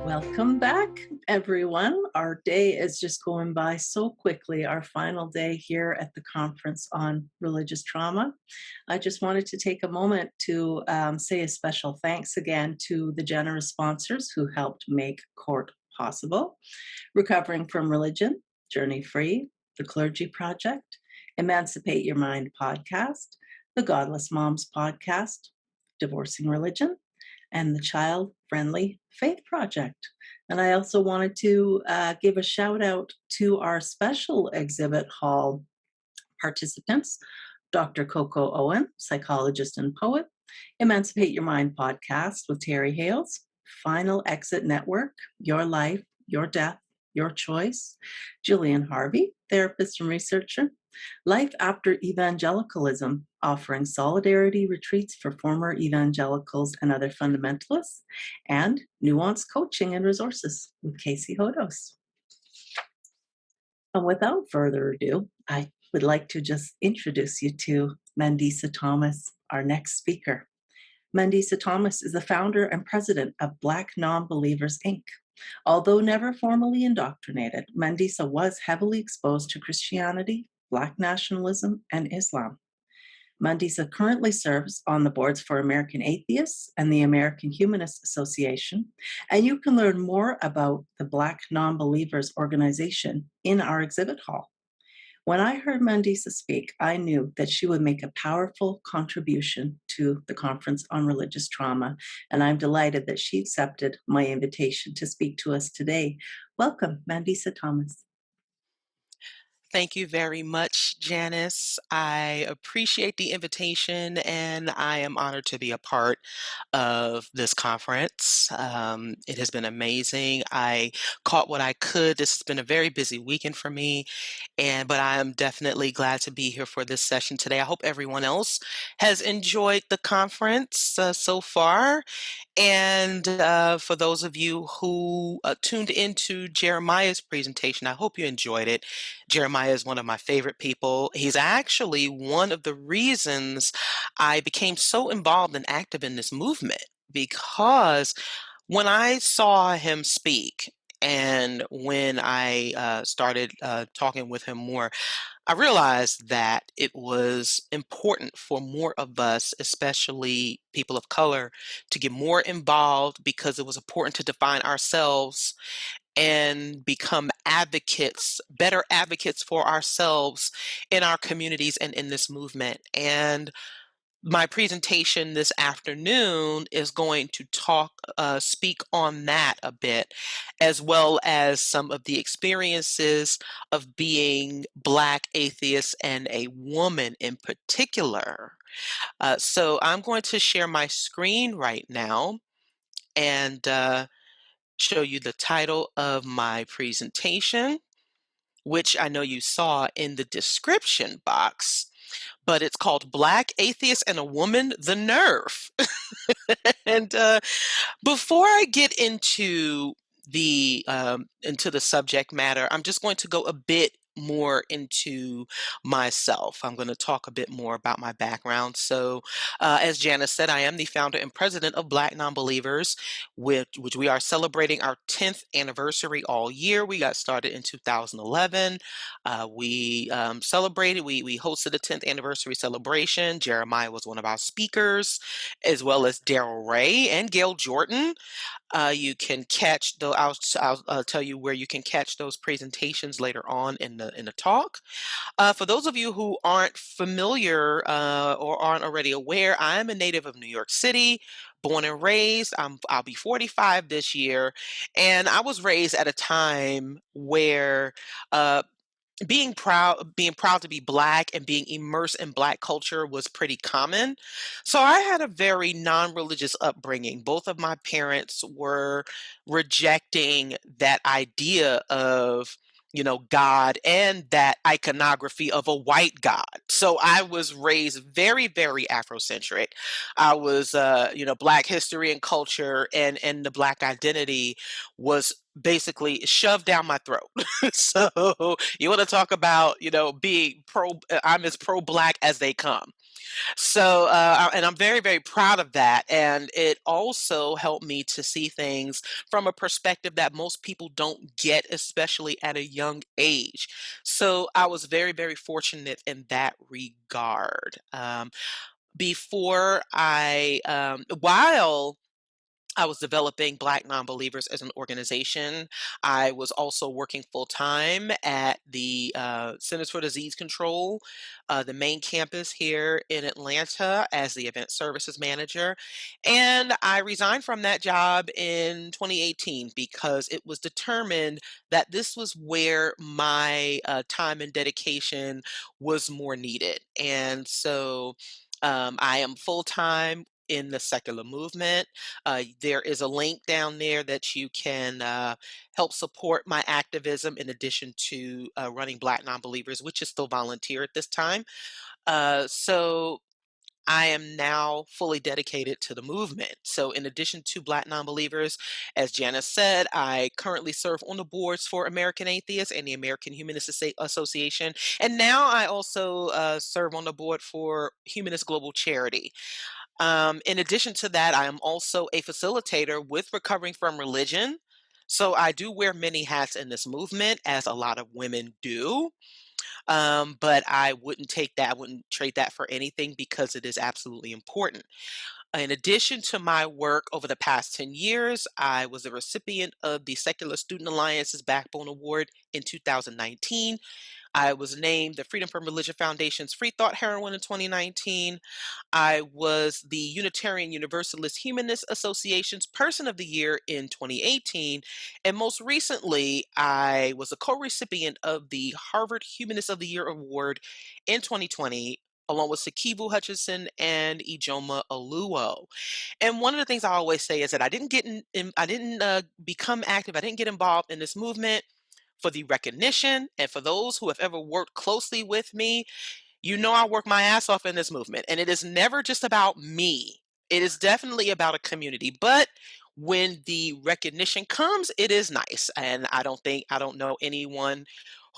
Welcome back, everyone. Our day is just going by so quickly, our final day here at the conference on religious trauma. I just wanted to take a moment to say a special thanks again to the generous sponsors who helped make CORT possible. Recovering from Religion, Journey Free, The Clergy Project, Emancipate Your Mind podcast, the Godless Moms podcast, Divorcing Religion, and the Child Friendly Faith Project. And I also wanted to give a shout out to our special exhibit hall participants, Dr. Coco Owen, psychologist and poet, Emancipate Your Mind podcast with Terry Hales, Final Exit Network, Your Life, Your Death, Your Choice, Jillian Harvey, therapist and researcher, Life After Evangelicalism, offering solidarity retreats for former evangelicals and other fundamentalists, and Nuanced Coaching and Resources with Casey Hodos. And without further ado, I would like to just introduce you to Mandisa Thomas, our next speaker. Mandisa Thomas is the founder and president of Black Nonbelievers, Inc. Although never formally indoctrinated, Mandisa was heavily exposed to Christianity, Black nationalism, and Islam. Mandisa currently serves on the boards for American Atheists and the American Humanist Association, and you can learn more about the Black Nonbelievers organization in our exhibit hall. When I heard Mandisa speak, I knew that she would make a powerful contribution to the Conference on Religious Trauma, and I'm delighted that she accepted my invitation to speak to us today. Welcome, Mandisa Thomas. Thank you very much, Janice. I appreciate the invitation and I am honored to be a part of this conference. It has been amazing. I caught what I could. This has been a very busy weekend for me, but I am definitely glad to be here for this session today. I hope everyone else has enjoyed the conference so far. And for those of you who tuned into Jeremiah's presentation, I hope you enjoyed it. Jeremiah is one of my favorite people. He's actually one of the reasons I became so involved and active in this movement, because when I saw him speak and when I started talking with him more, I realized that it was important for more of us, especially people of color, to get more involved, because it was important to define ourselves and become advocates, better advocates for ourselves in our communities and in this movement. And my presentation this afternoon is going to speak on that a bit, as well as some of the experiences of being Black atheist and a woman in particular. So I'm going to share my screen right now and show you the title of my presentation, which I know you saw in the description box, but it's called Black Atheist and a Woman, the Nerve. And before I get into the subject matter, I'm just going to go a bit more into myself. I'm going to talk a bit more about my background. So, as Janice said, I am the founder and president of Black Nonbelievers, which we are celebrating our 10th anniversary all year. We got started in 2011. We celebrated, we hosted a 10th anniversary celebration. Jeremiah was one of our speakers, as well as Daryl Ray and Gail Jordan. You can catch the. I'll tell you where you can catch those presentations later on in the talk. For those of you who aren't familiar or aren't already aware, I am a native of New York City, born and raised. I'll be 45 this year, and I was raised at a time where uh, being proud to be Black and being immersed in Black culture was pretty common. So I had a very non-religious upbringing. Both of my parents were rejecting that idea of, God and that iconography of a white God. So I was raised very, very Afrocentric. I was, Black history and culture and the Black identity was basically shoved down my throat. So you want to talk about, being I'm as pro-black as they come. So, and I'm very, very proud of that. And it also helped me to see things from a perspective that most people don't get, especially at a young age. So I was very, very fortunate in that regard. While I was developing Black Nonbelievers as an organization. I was also working full time at the Centers for Disease Control, the main campus here in Atlanta, as the event services manager. And I resigned from that job in 2018 because it was determined that this was where my time and dedication was more needed. And so I am full time in the secular movement. There is a link down there that you can help support my activism in addition to running Black Nonbelievers, which is still volunteer at this time. So I am now fully dedicated to the movement. So, in addition to Black Nonbelievers, as Janice said, I currently serve on the boards for American Atheists and the American Humanist Association. And now I also serve on the board for Humanist Global Charity. In addition to that, I am also a facilitator with Recovering from Religion. So I do wear many hats in this movement, as a lot of women do. But I wouldn't trade that for anything because it is absolutely important. In addition to my work over the past 10 years, I was a recipient of the Secular Student Alliance's Backbone Award in 2019. I was named the Freedom from Religion Foundation's Free Thought Heroine in 2019. I was the Unitarian Universalist Humanist Association's Person of the Year in 2018. And most recently, I was a co recipient of the Harvard Humanist of the Year Award in 2020, along with Sakivu Hutchinson and Ijoma Oluo. And one of the things I always say is that I didn't become active, I didn't get involved in this movement for the recognition. And for those who have ever worked closely with me, I work my ass off in this movement, and it is never just about me. It is definitely about a community. But when the recognition comes, it is nice. And I don't know anyone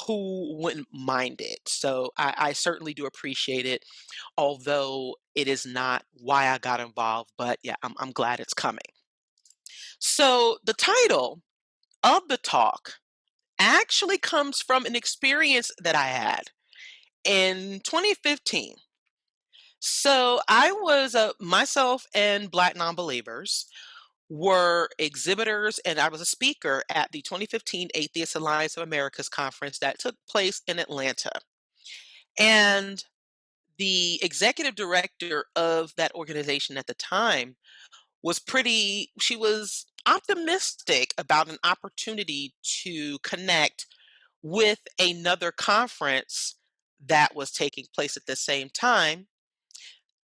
who wouldn't mind it. So I certainly do appreciate it, although it is not why I got involved. But yeah, I'm glad it's coming. So the title of the talk actually comes from an experience that I had in 2015. So I was myself and Black Nonbelievers were exhibitors, and I was a speaker at the 2015 Atheist Alliance of America's conference that took place in Atlanta. And the executive director of that organization at the time she was optimistic about an opportunity to connect with another conference that was taking place at the same time.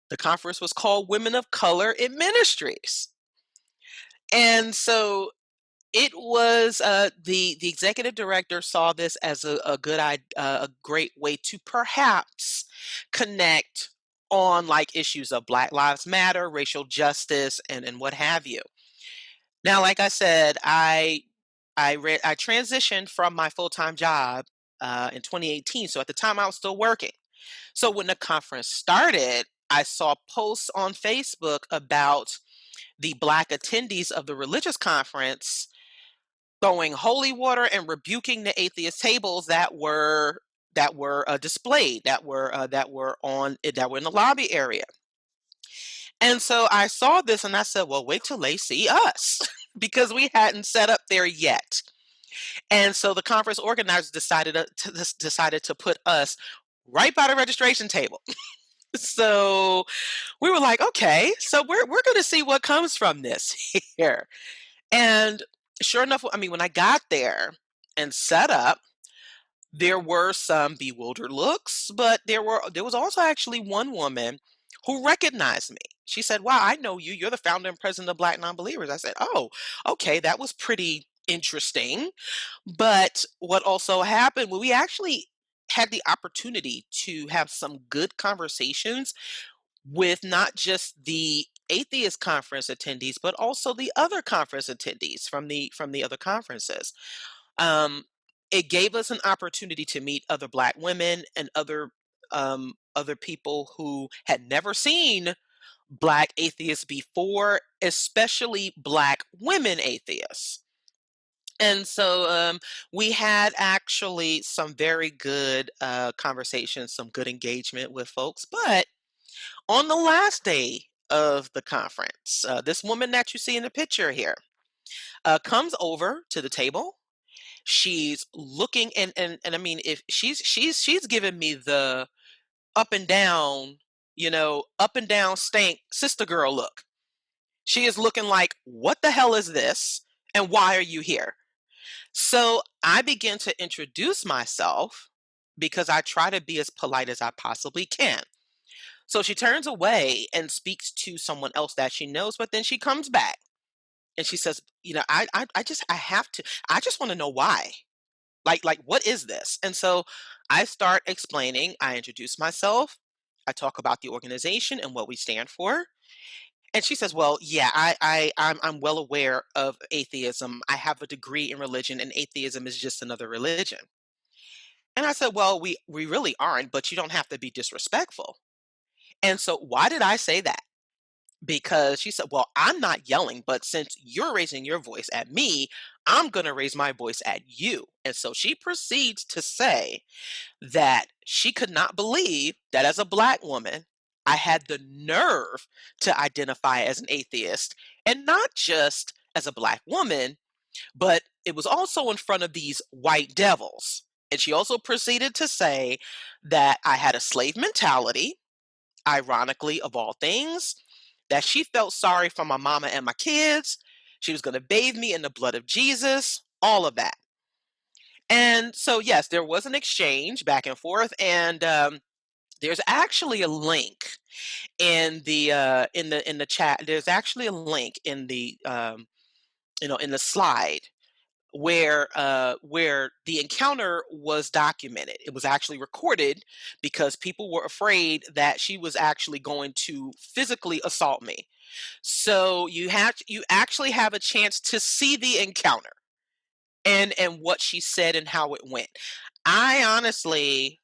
The conference was called Women of Color in Ministries. And so it was the executive director saw this as a great way to perhaps connect on like issues of Black Lives Matter, racial justice, and what have you. Now, like I said, I transitioned from my full time job in 2018. So at the time, I was still working. So when the conference started, I saw posts on Facebook about the Black attendees of the religious conference throwing holy water and rebuking the atheist tables that were displayed, that were in the lobby area. And so I saw this and I said, well, wait till they see us because we hadn't set up there yet. And so the conference organizers decided to put us right by the registration table. So we were like, okay, so we're going to see what comes from this here. And sure enough, I mean, when I got there and set up, there were some bewildered looks, but there was also actually one woman who recognized me. She said, "Wow, I know you. You're the founder and president of Black Nonbelievers." I said, "Oh, okay, that was pretty interesting." But what also happened, well, we actually had the opportunity to have some good conversations with not just the atheist conference attendees, but also the other conference attendees from the other conferences. Um, it gave us an opportunity to meet other Black women and other people who had never seen Black atheists before, especially Black women atheists. And so we had actually some very good conversations, some good engagement with folks. But on the last day of the conference, this woman that you see in the picture here comes over to the table. She's looking, and I mean, if she's giving me the up and down, up and down stank sister girl look. She is looking like, what the hell is this? And why are you here? So I begin to introduce myself because I try to be as polite as I possibly can. So she turns away and speaks to someone else that she knows, but then she comes back and she says, I have to, I just want to know why. Like, what is this? And so I start explaining. I introduce myself. I talk about the organization and what we stand for. And she says, "Well, yeah, I'm well aware of atheism. I have a degree in religion, and atheism is just another religion." And I said, "Well, we really aren't, but you don't have to be disrespectful." And so, why did I say that? Because she said, "Well, I'm not yelling, but since you're raising your voice at me, I'm going to raise my voice at you." And so she proceeds to say that she could not believe that as a Black woman, I had the nerve to identify as an atheist, and not just as a Black woman, but it was also in front of these white devils. And she also proceeded to say that I had a slave mentality, ironically, of all things, that she felt sorry for my mama and my kids. She was going to bathe me in the blood of Jesus, all of that. And so, yes, there was an exchange back and forth, and there's actually a link in the chat. There's actually a link in the in the slide where the encounter was documented. It was actually recorded because people were afraid that she was actually going to physically assault me. So you actually have a chance to see the encounter and what she said and how it went. I honestly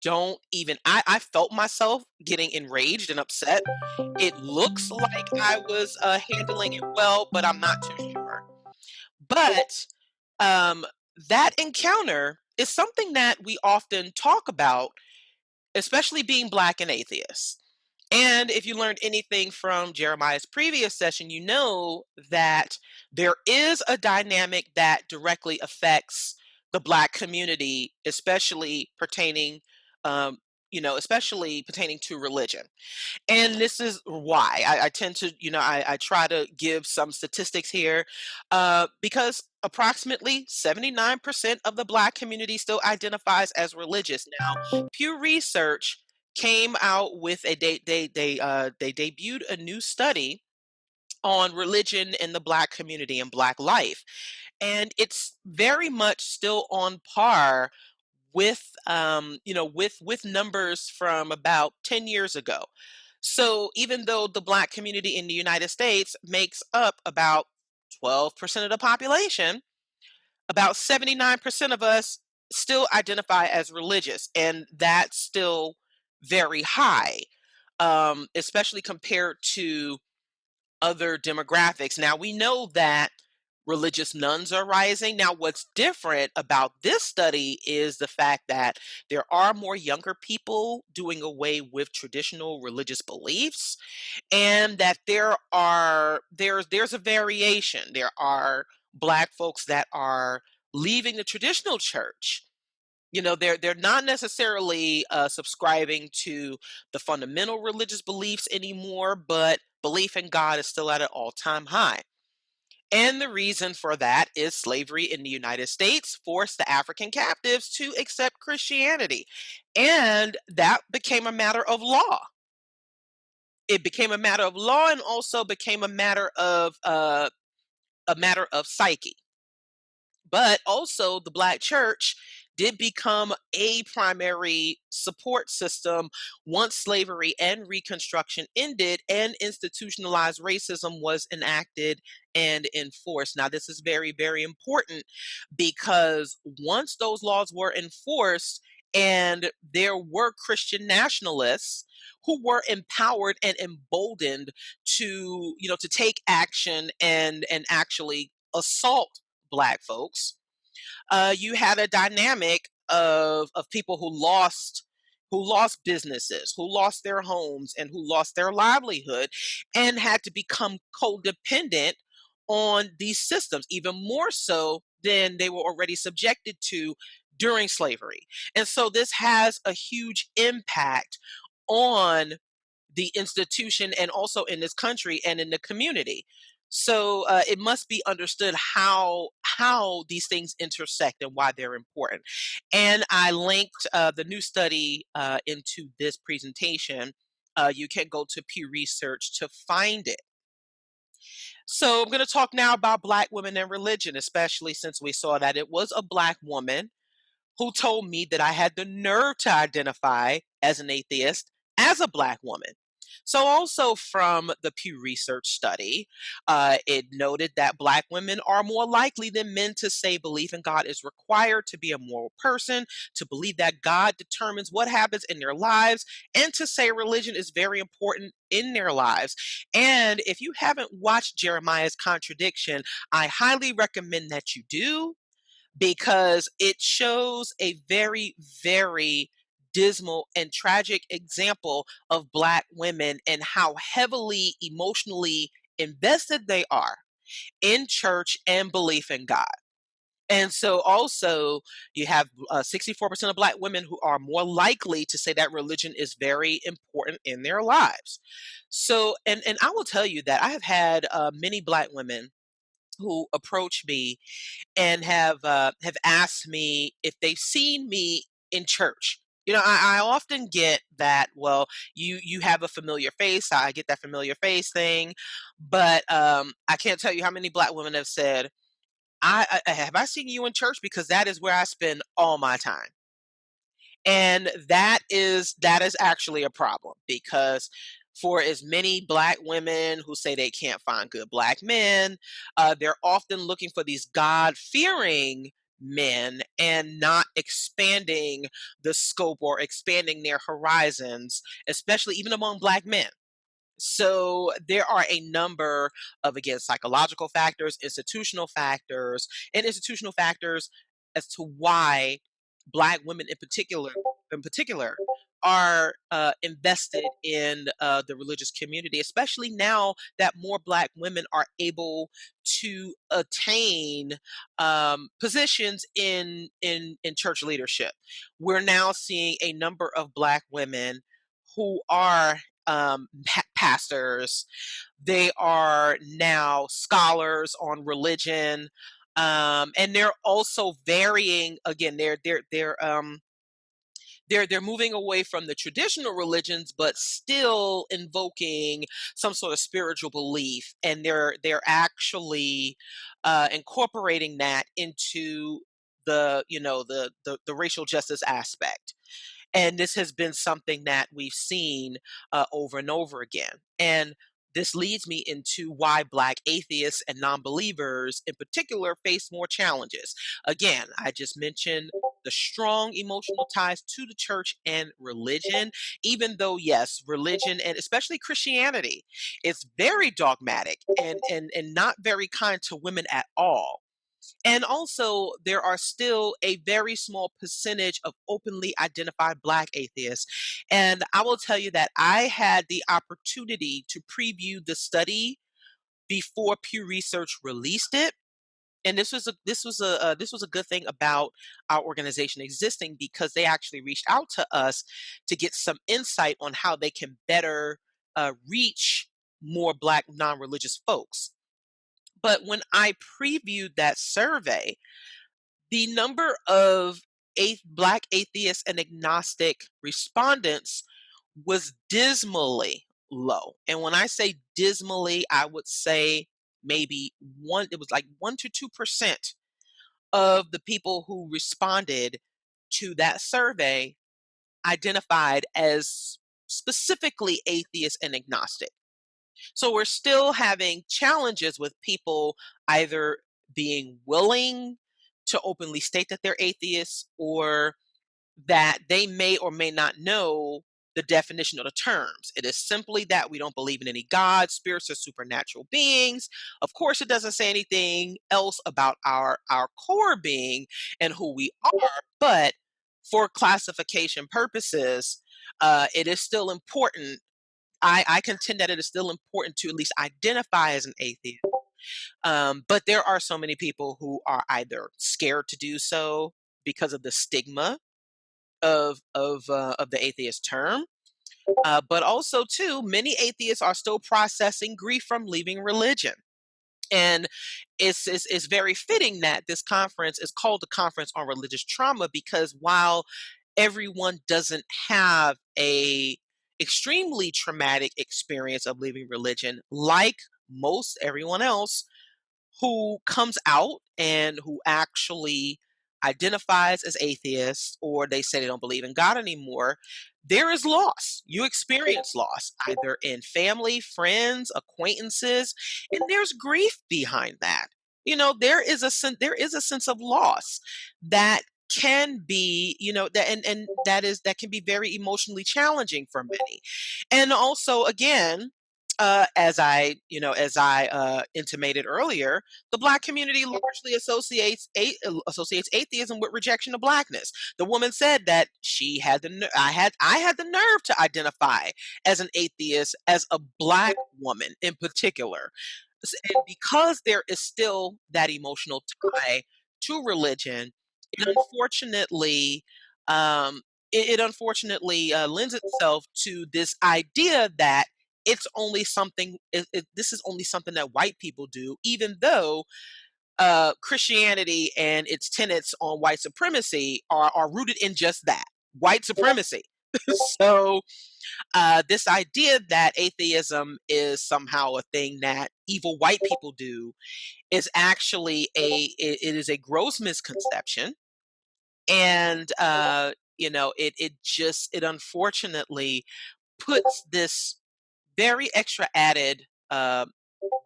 don't even I felt myself getting enraged and upset. It looks like I was handling it well, but I'm not too sure. But um, that encounter is something that we often talk about, especially being Black and atheists. And if you learned anything from Jeremiah's previous session, you know that there is a dynamic that directly affects the Black community, um, especially pertaining to religion. And this is why I tend to, I try to give some statistics here because approximately 79% of the Black community still identifies as religious. Now, Pew Research came out with they debuted a new study on religion in the Black community and Black life, and it's very much still on par with with numbers from about 10 years ago. So even though the Black community in the United States makes up about 12% of the population, about 79% of us still identify as religious, and that's still very high, especially compared to other demographics. Now, we know that religious nuns are rising. Now, what's different about this study is the fact that there are more younger people doing away with traditional religious beliefs, and that there's a variation. There are Black folks that are leaving the traditional church. They're not necessarily subscribing to the fundamental religious beliefs anymore, but belief in God is still at an all-time high. And the reason for that is slavery in the United States forced the African captives to accept Christianity. And that became a matter of law. It became a matter of law, and also became a matter of psyche. But also the Black church did become a primary support system once slavery and Reconstruction ended and institutionalized racism was enacted and enforced. Now, this is very, very important because once those laws were enforced, and there were Christian nationalists who were empowered and emboldened to, to take action and actually assault Black folks. You had a dynamic of people who lost businesses, who lost their homes, and who lost their livelihood, and had to become codependent on these systems, even more so than they were already subjected to during slavery. And so this has a huge impact on the institution and also in this country and in the community. So it must be understood how these things intersect and why they're important. And I linked the new study into this presentation. You can go to Pew Research to find it. So I'm going to talk now about Black women and religion, especially since we saw that it was a Black woman who told me that I had the nerve to identify as an atheist as a Black woman. So, also from the Pew Research study, it noted that Black women are more likely than men to say belief in God is required to be a moral person, to believe that God determines what happens in their lives, and to say religion is very important in their lives. And if you haven't watched Jeremiah's Contradiction, I highly recommend that you do because it shows a very, very dismal and tragic example of Black women and how heavily emotionally invested they are in church and belief in God. And so also you have 64% of Black women who are more likely to say that religion is very important in their lives. So, and I will tell you that I have had many Black women who approach me and have asked me if they've seen me in church. I often get that. Well, you have a familiar face. I get that familiar face thing, but I can't tell you how many Black women have said, Have I seen you in church? Because that is where I spend all my time." And that is actually a problem because for as many Black women who say they can't find good Black men, they're often looking for these God fearing men and not expanding the scope or expanding their horizons, especially even among Black men. So there are a number of, again, psychological factors, institutional factors as to why Black women in particular are invested in the religious community, especially now that more Black women are able to attain positions in church leadership. We're now seeing a number of Black women who are pastors. They are now scholars on religion, and they're also varying. Again, they're moving away from the traditional religions, but still invoking some sort of spiritual belief, and they're actually incorporating that into the racial justice aspect. And this has been something that we've seen over and over again. And this leads me into why Black atheists and non-believers in particular face more challenges. Again, I just mentioned the strong emotional ties to the church and religion, even though, yes, religion and especially Christianity is very dogmatic and not very kind to women at all. And also, there are still a very small percentage of openly identified Black atheists. And I will tell you that I had the opportunity to preview the study before Pew Research released it. And this was a good thing about our organization existing because they actually reached out to us to get some insight on how they can better reach more Black non-religious folks. But when I previewed that survey, the number of Black atheists and agnostic respondents was dismally low. And when I say dismally, I would say maybe it was like 1 to 2% of the people who responded to that survey identified as specifically atheist and agnostic. So we're still having challenges with people either being willing to openly state that they're atheists, or that they may or may not know the definition of the terms. It is simply that we don't believe in any God, spirits, or supernatural beings. Of course, it doesn't say anything else about our core being and who we are, but for classification purposes, it is still important. I contend that it is still important to at least identify as an atheist. But there are so many people who are either scared to do so because of the stigma of the atheist term, but also too, many atheists are still processing grief from leaving religion. And it's very fitting that this conference is called the Conference on Religious Trauma, because while everyone doesn't have a extremely traumatic experience of leaving religion, like most everyone else who comes out and who actually identifies as atheist, or they say they don't believe in God anymore, there is loss. You experience loss either in family, friends, acquaintances, and there's grief behind that. There is a sense of loss that can be, and that can be very emotionally challenging for many. And also, again, as I intimated earlier, the Black community largely associates atheism with rejection of Blackness. The woman said that she had I had the nerve to identify as an atheist, as a Black woman in particular. And because there is still that emotional tie to religion, it unfortunately um, it unfortunately lends itself to this idea that this is only something that white people do, even though Christianity and its tenets on white supremacy are rooted in just that, white supremacy. So this idea that atheism is somehow a thing that evil white people do is actually it is a gross misconception. And it unfortunately puts this very extra added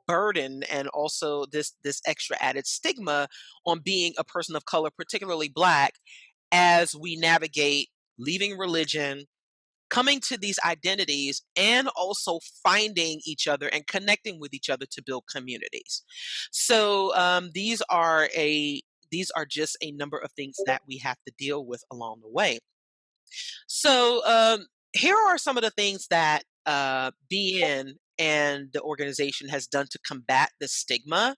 burden, and also this extra added stigma on being a person of color, particularly Black, as we navigate leaving religion, coming to these identities, and also finding each other and connecting with each other to build communities. So these are just a number of things that we have to deal with along the way. So here are some of the things that BN and the organization has done to combat the stigma.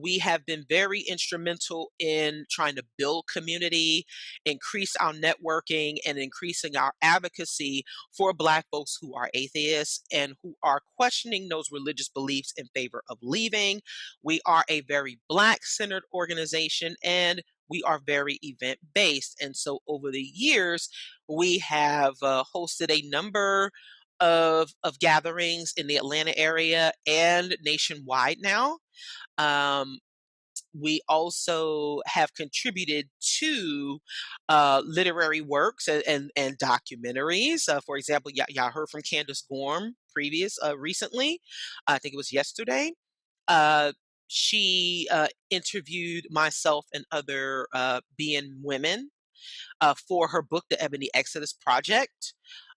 We have been very instrumental in trying to build community, increase our networking, and increasing our advocacy for Black folks who are atheists and who are questioning those religious beliefs in favor of leaving. We are a very Black centered organization, and we are very event based. And so over the years, we have hosted a number of gatherings in the Atlanta area and nationwide now. um, we also have contributed to literary works and documentaries. For example, y'all heard from Candace Gorm recently. I think it was yesterday. Uh, she interviewed myself and other being women for her book, The Ebony Exodus Project.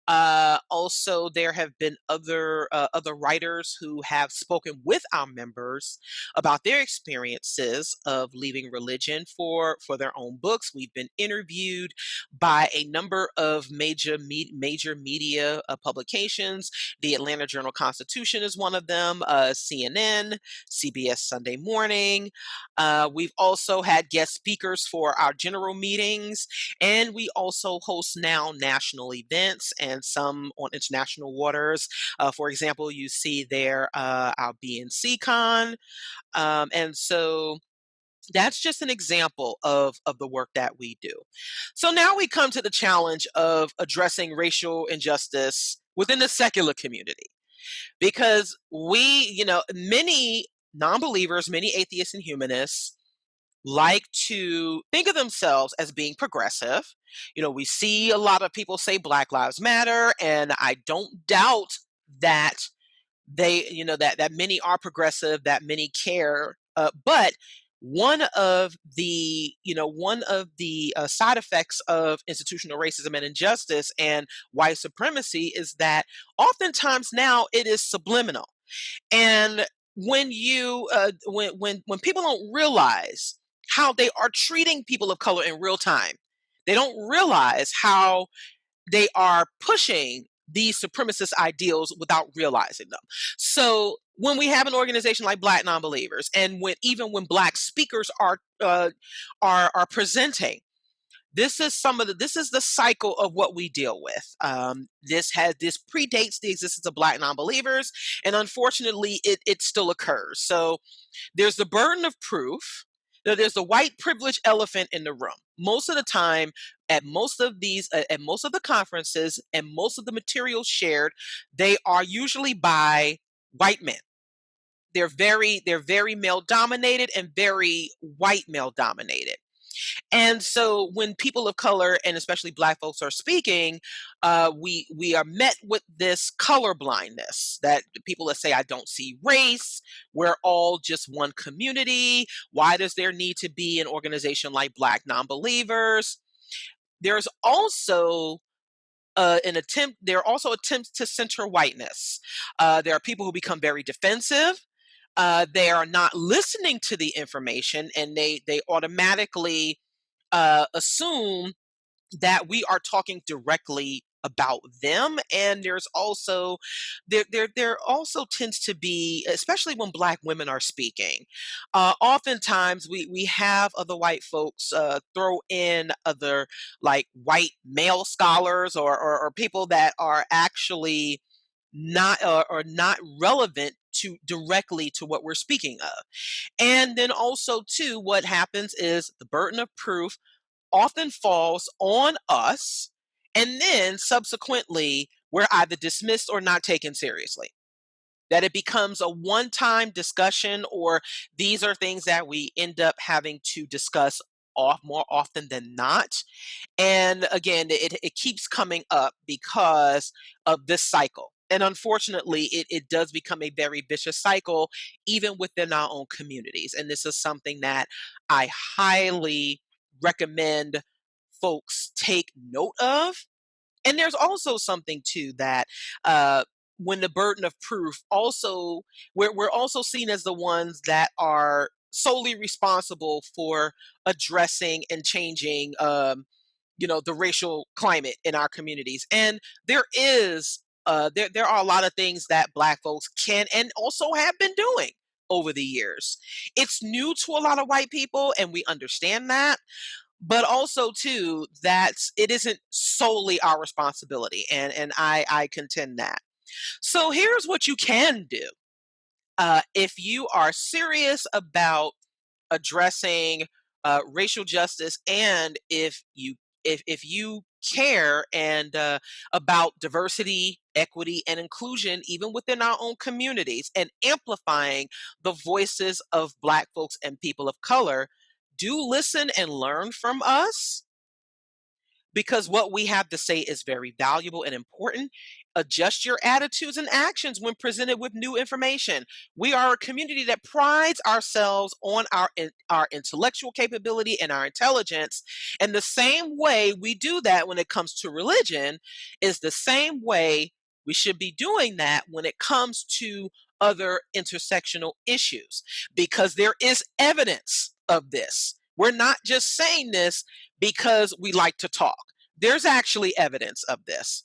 Also, there have been other writers who have spoken with our members about their experiences of leaving religion for their own books. We've been interviewed by a number of major media publications. The Atlanta Journal Constitution is one of them. CNN, CBS Sunday Morning. We've also had guest speakers for our general meetings, and we also host now national events and some on international waters. For example, you see there our BNC Con. And so that's just an example of the work that we do. So now we come to the challenge of addressing racial injustice within the secular community. Because many non believers, many atheists and humanists, like to think of themselves as being progressive. We see a lot of people say Black Lives Matter, and I don't doubt that that many are progressive, that many care. But one of the side effects of institutional racism and injustice and white supremacy is that oftentimes now it is subliminal. And when people don't realize how they are treating people of color in real time, they don't realize how they are pushing these supremacist ideals without realizing them. So when we have an organization like Black Nonbelievers, and when Black speakers are presenting, this is the cycle of what we deal with. This predates the existence of Black Nonbelievers, and unfortunately, it still occurs. So there's the burden of proof. There's the white privilege elephant in the room. Most of the time, at most of the conferences, and most of the materials shared, they are usually by white men. They're very male dominated and very white male dominated. And so when people of color and especially Black folks are speaking, we are met with this color blindness, that people that say, I don't see race, we're all just one community. Why does there need to be an organization like Black Nonbelievers? There's also there are also attempts to center whiteness. There are people who become very defensive. They are not listening to the information, and they automatically assume that we are talking directly about them. And there also tends to be, especially when Black women are speaking, oftentimes we have other white folks throw in other, like, white male scholars, or people that are actually not relevant to directly to what we're speaking of. And then also too, what happens is the burden of proof often falls on us, and then subsequently we're either dismissed or not taken seriously. That it becomes a one-time discussion, or these are things that we end up having to discuss more often than not. And again, it keeps coming up because of this cycle. And unfortunately, it does become a very vicious cycle, even within our own communities. And this is something that I highly recommend folks take note of. And there's also something too that when the burden of proof also, we're also seen as the ones that are solely responsible for addressing and changing the racial climate in our communities. And there are a lot of things that Black folks can and also have been doing over the years. It's new to a lot of white people, and we understand that, but also too that it isn't solely our responsibility, and I contend that. So here's what you can do. If you are serious about addressing racial justice, and if you care and about diversity, equity, and inclusion, even within our own communities, and amplifying the voices of Black folks and people of color, do listen and learn from us, because what we have to say is very valuable and important. Adjust your attitudes and actions when presented with new information. We are a community that prides ourselves on our intellectual capability and our intelligence. And the same way we do that when it comes to religion is the same way we should be doing that when it comes to other intersectional issues, because there is evidence of this. We're not just saying this because we like to talk. There's actually evidence of this.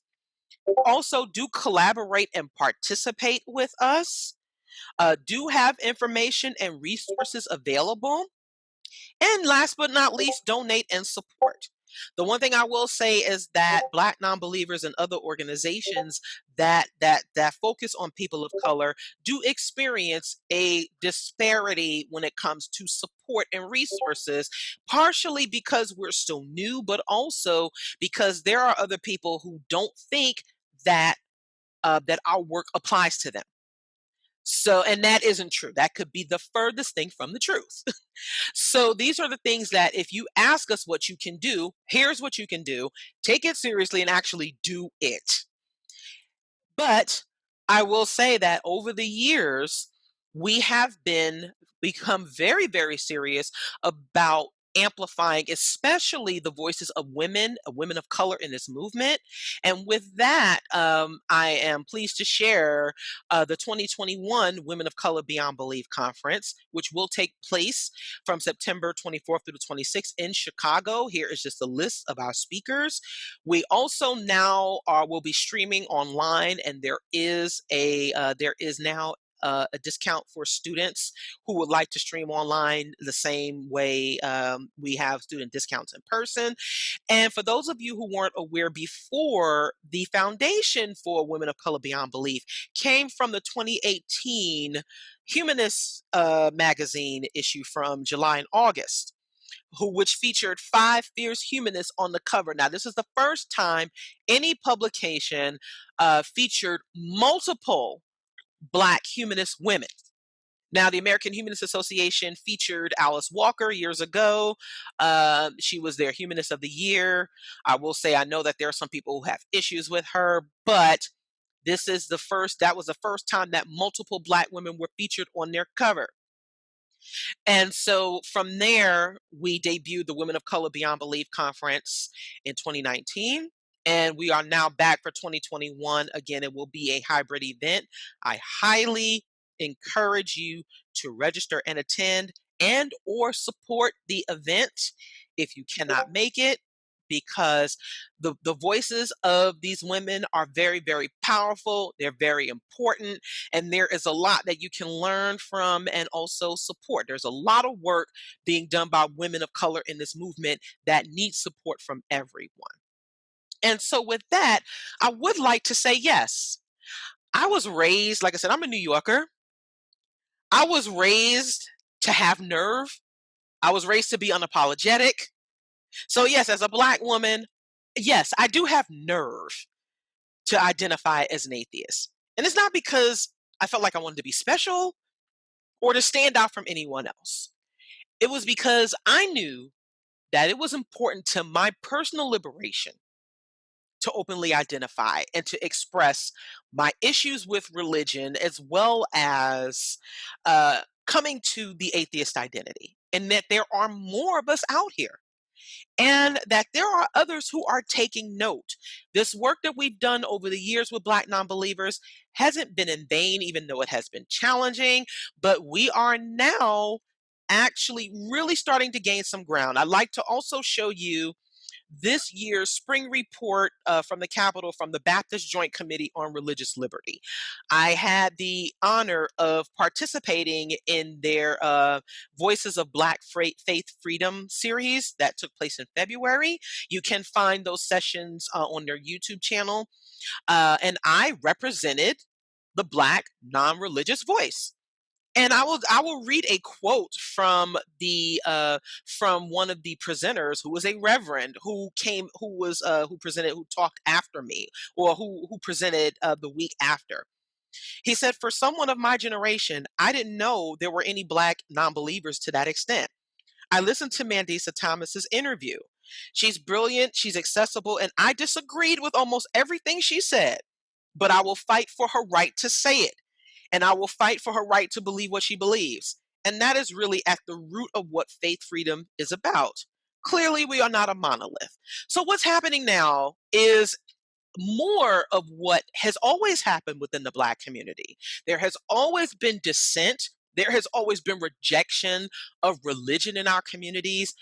Also, do collaborate and participate with us. Do have information and resources available. And last but not least, donate and support. The one thing I will say is that Black Nonbelievers and other organizations that focus on people of color do experience a disparity when it comes to support and resources, partially because we're still new, but also because there are other people who don't think that that our work applies to them. So, and that isn't true. That could be the furthest thing from the truth. So these are the things that if you ask us what you can do, here's what you can do. Take it seriously and actually do it. But I will say that over the years, we have become very, very serious about amplifying, especially the voices of women of color in this movement. And with that, I am pleased to share the 2021 Women of Color Beyond Belief Conference, which will take place from September 24th through the 26th in Chicago. Here is just a list of our speakers. We also now will be streaming online, and there is now a discount for students who would like to stream online the same way we have student discounts in person. And for those of you who weren't aware before, the foundation for Women of Color Beyond Belief came from the 2018 Humanist magazine issue from July and August, which featured five fierce humanists on the cover. Now, this is the first time any publication featured multiple Black humanist women. Now, the American Humanist Association featured Alice Walker years ago. She was their Humanist of the Year. I will say I know that there are some people who have issues with her, but that was the first time that multiple Black women were featured on their cover. And so from there, we debuted the Women of Color Beyond Belief Conference in 2019. And we are now back for 2021. Again, it will be a hybrid event. I highly encourage you to register and attend and or support the event if you cannot make it, because the voices of these women are very, very powerful. They're very important. And there is a lot that you can learn from and also support. There's a lot of work being done by women of color in this movement that needs support from everyone. And so, with that, I would like to say yes. I was raised, like I said, I'm a New Yorker. I was raised to have nerve. I was raised to be unapologetic. So, yes, as a Black woman, yes, I do have nerve to identify as an atheist. And it's not because I felt like I wanted to be special or to stand out from anyone else. It was because I knew that it was important to my personal liberation to openly identify and to express my issues with religion, as well as coming to the atheist identity, and that there are more of us out here, and that there are others who are taking note. This work that we've done over the years with Black Nonbelievers hasn't been in vain, even though it has been challenging, but we are now actually really starting to gain some ground. I'd like to also show you this year's spring report from the Capitol from the Baptist Joint Committee on Religious Liberty. I had the honor of participating in their Voices of Black Faith Freedom series that took place in February. You can find those sessions on their YouTube channel. And I represented the Black non-religious voice. And I will read a quote from one of the presenters, who was a reverend who presented, who talked after me, or who presented the week after. He said, "For someone of my generation, I didn't know there were any Black non-believers to that extent. I listened to Mandisa Thomas's interview. She's brilliant, she's accessible, and I disagreed with almost everything she said, but I will fight for her right to say it. And I will fight for her right to believe what she believes." And that is really at the root of what faith freedom is about. Clearly, we are not a monolith. So, what's happening now is more of what has always happened within the Black community. There has always been dissent, there has always been rejection of religion in our communities.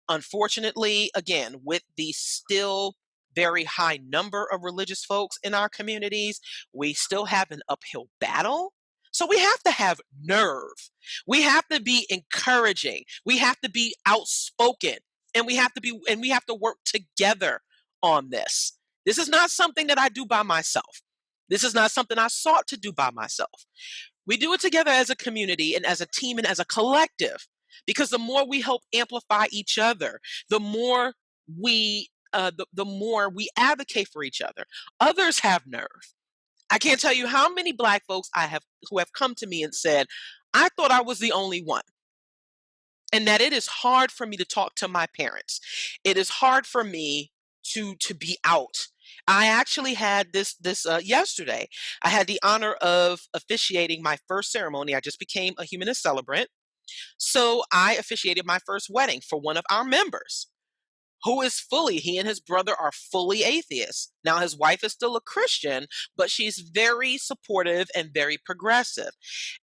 Unfortunately, again, with the still very high number of religious folks in our communities, we still have an uphill battle. So we have to have nerve. We have to be encouraging. We have to be outspoken. And we have to work together on this. This is not something that I do by myself. This is not something I sought to do by myself. We do it together as a community and as a team and as a collective, because the more we help amplify each other, the more the more we advocate for each other. Others have nerve. I can't tell you how many Black folks I have who have come to me and said, "I thought I was the only one." And that it is hard for me to talk to my parents. It is hard for me to be out. I actually had this yesterday. I had the honor of officiating my first ceremony. I just became a humanist celebrant. So I officiated my first wedding for one of our members who is he and his brother are fully atheists. Now, his wife is still a Christian, but she's very supportive and very progressive.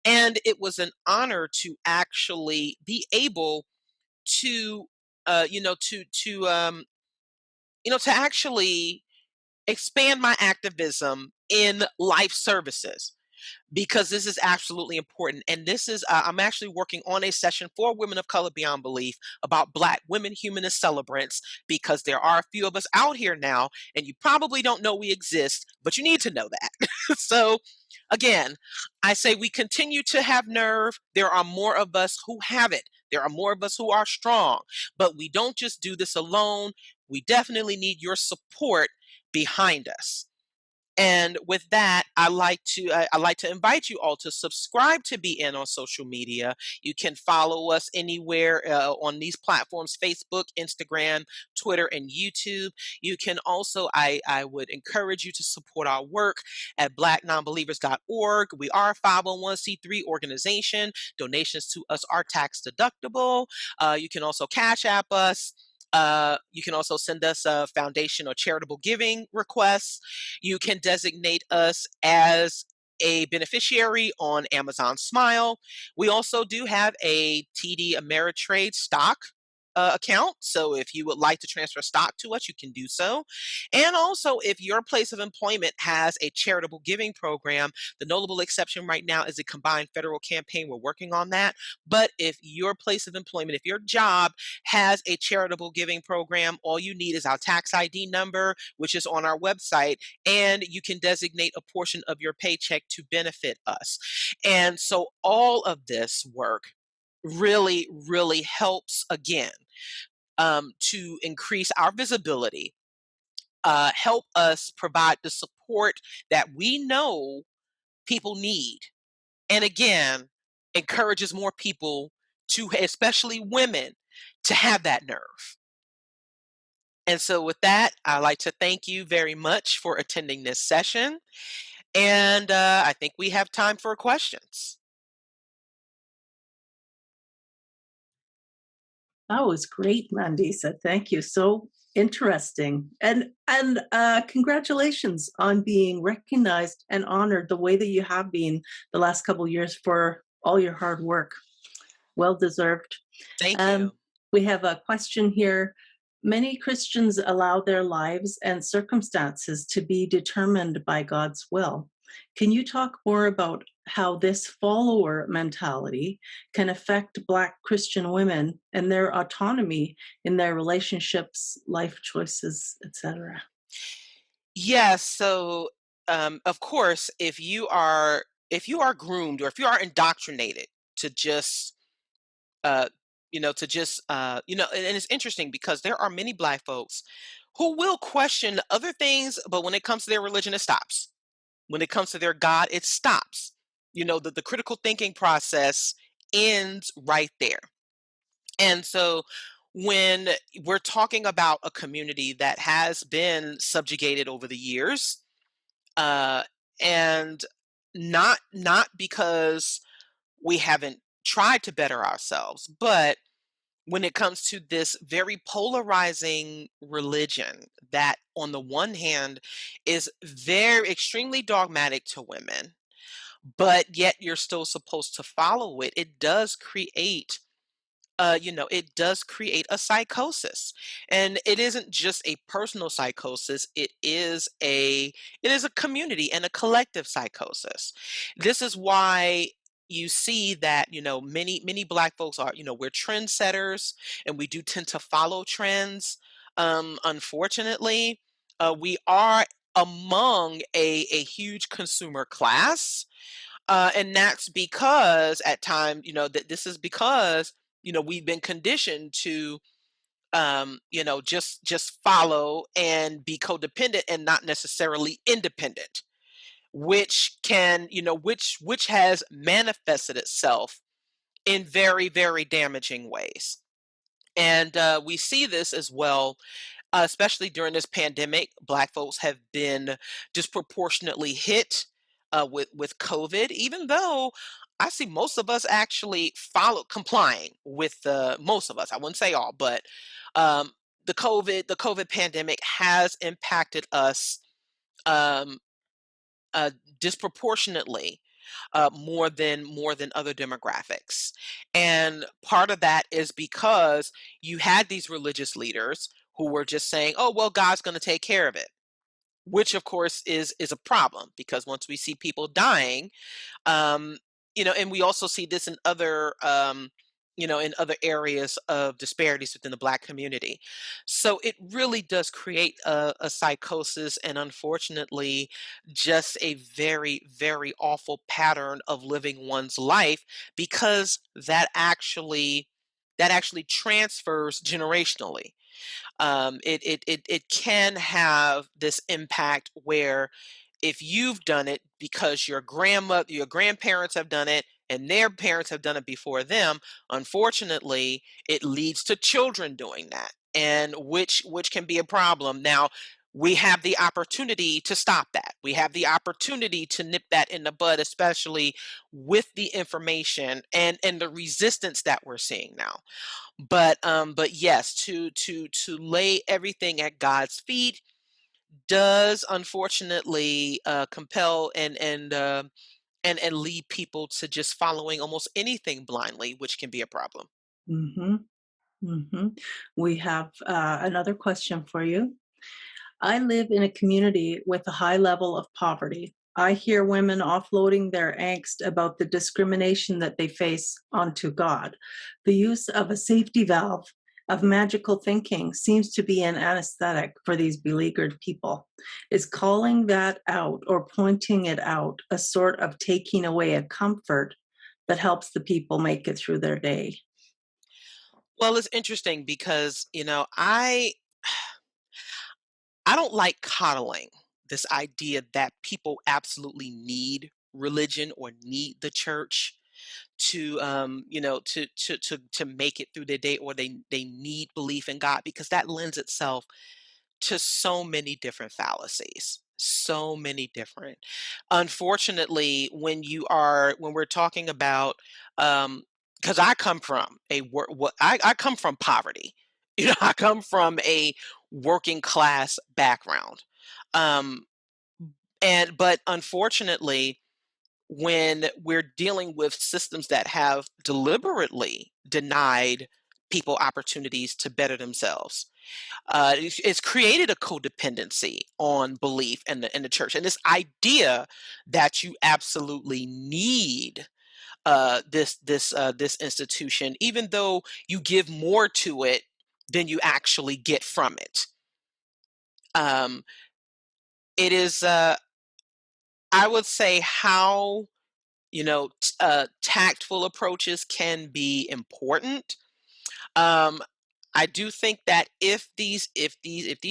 And it was an honor to actually be able to, to actually expand my activism in life services because this is absolutely important. And this is, I'm actually working on a session for women of color beyond belief about Black women humanist celebrants because there are a few of us out here now, and you probably don't know we exist, but you need to know that. So, again, I say we continue to have nerve. There are more of us who have it. There are more of us who are strong, but we don't just do this alone. We definitely need your support behind us. And with that, I like to invite you all to subscribe to BN on social media. You can follow us anywhere on these platforms: Facebook, Instagram, Twitter, and YouTube. You can also I would encourage you to support our work at blacknonbelievers.org. We are a 501c3 organization. Donations to us are tax deductible. You can also Cash App us. You can also send us a foundation or charitable giving requests. You can designate us as a beneficiary on Amazon Smile. We also do have a TD Ameritrade stock account. So if you would like to transfer stock to us, you can do so. And also, if your place of employment has a charitable giving program, the notable exception right now is a combined federal campaign. We're working on that. But if your place of employment, if your job has a charitable giving program, all you need is our tax ID number, which is on our website, and you can designate a portion of your paycheck to benefit us. And so all of this work really, really helps again to increase our visibility, help us provide the support that we know people need. And again, encourages more people to, especially women, to have that nerve. And so, with that, I'd like to thank you very much for attending this session. And I think we have time for questions. That was great, Mandisa. Thank you. So interesting. And congratulations on being recognized and honored the way that you have been the last couple of years for all your hard work. Well deserved. Thank Um, you. we have a question here. Many Christians allow their lives and circumstances to be determined by God's will. Can you talk more about how this follower mentality can affect Black Christian women and their autonomy in their relationships, life choices, etc.? Yes. So, of course, if you are groomed or if you are indoctrinated to just uh, and it's interesting because there are many Black folks who will question other things, but when it comes to their religion, it stops. When it comes to their God, it stops. The critical thinking process ends right there. And so when we're talking about a community that has been subjugated over the years, uh, and not because we haven't tried to better ourselves, but when it comes to this very polarizing religion that on the one hand is very extremely dogmatic to women, but yet you're still supposed to follow it, it does create a psychosis. And it isn't just a personal psychosis, it is a community and a collective psychosis. This is why you see that, many Black folks are, we're trendsetters and we do tend to follow trends. Unfortunately, we are among a huge consumer class, and that's because at times, that this is because, we've been conditioned to, just follow and be codependent and not necessarily independent. which can, which has manifested itself in very, very damaging ways. And we see this as well, especially during this pandemic. Black folks have been disproportionately hit with COVID, even though I see most of us actually follow complying with most of us. I wouldn't say all, but um, the COVID pandemic has impacted us um, uh, disproportionately, more than other demographics. And part of that is because you had these religious leaders who were just saying, "Oh, well, God's going to take care of it," which of course is a problem, because once we see people dying, um, and we also see this in other areas of disparities within the Black community. So it really does create a psychosis, and unfortunately, just a very, very awful pattern of living one's life, because that actually transfers generationally. It can have this impact where, if you've done it because your grandparents have done it and their parents have done it before them, unfortunately, it leads to children doing that, and which can be a problem. Now, we have the opportunity to stop that. We have the opportunity to nip that in the bud, especially with the information and the resistance that we're seeing now. But yes, to lay everything at God's feet does unfortunately compel and lead people to just following almost anything blindly, which can be a problem. Hmm. Hmm. We have another question for you. I live in a community with a high level of poverty. I hear women offloading their angst about the discrimination that they face onto God. The use of a safety valve of magical thinking seems to be an anesthetic for these beleaguered people. Is calling that out or pointing it out a sort of taking away a comfort that helps the people make it through their day? Well, it's interesting because I don't like coddling this idea that people absolutely need religion or need the church to make it through their day, or they need belief in God, because that lends itself to so many different fallacies, so many different. Unfortunately, when we're talking about, because I come from I come from poverty. I come from a working class background. Um, but unfortunately, when we're dealing with systems that have deliberately denied people opportunities to better themselves, it's created a codependency on belief in the church, and this idea that you absolutely need this institution, even though you give more to it than you actually get from it. Um, it is, I would say, how tactful approaches can be important. Um, I do think that if these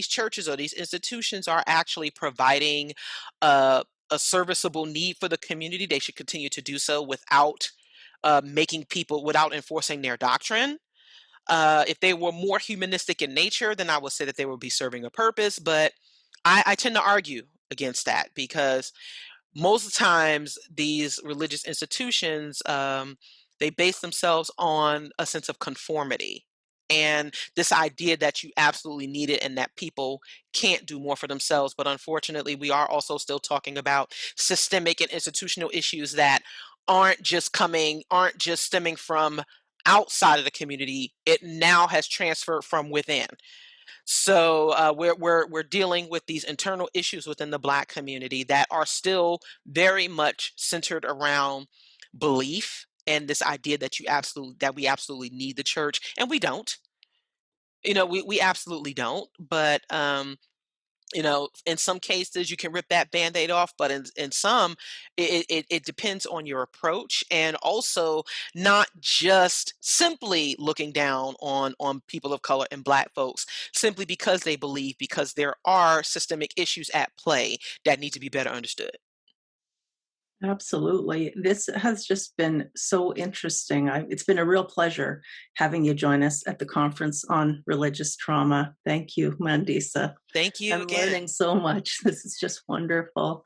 churches or these institutions are actually providing a serviceable need for the community, they should continue to do so without without enforcing their doctrine. If they were more humanistic in nature, then I would say that they would be serving a purpose. But I tend to argue against that, because most of the times these religious institutions, they base themselves on a sense of conformity, and this idea that you absolutely need it and that people can't do more for themselves. But unfortunately, we are also still talking about systemic and institutional issues that aren't just stemming from outside of the community. It now has transferred from within. So we're dealing with these internal issues within the Black community that are still very much centered around belief and this idea that we absolutely need the church, and we don't. We absolutely don't. But in some cases you can rip that band-aid off, but in some, it depends on your approach, and also not just simply looking down on people of color and Black folks simply because they believe, because there are systemic issues at play that need to be better understood. Absolutely. This has just been so interesting. It's been a real pleasure having you join us at the conference on religious trauma. Thank you, Mandisa. Thank you I'm again. learning so much. This is just wonderful.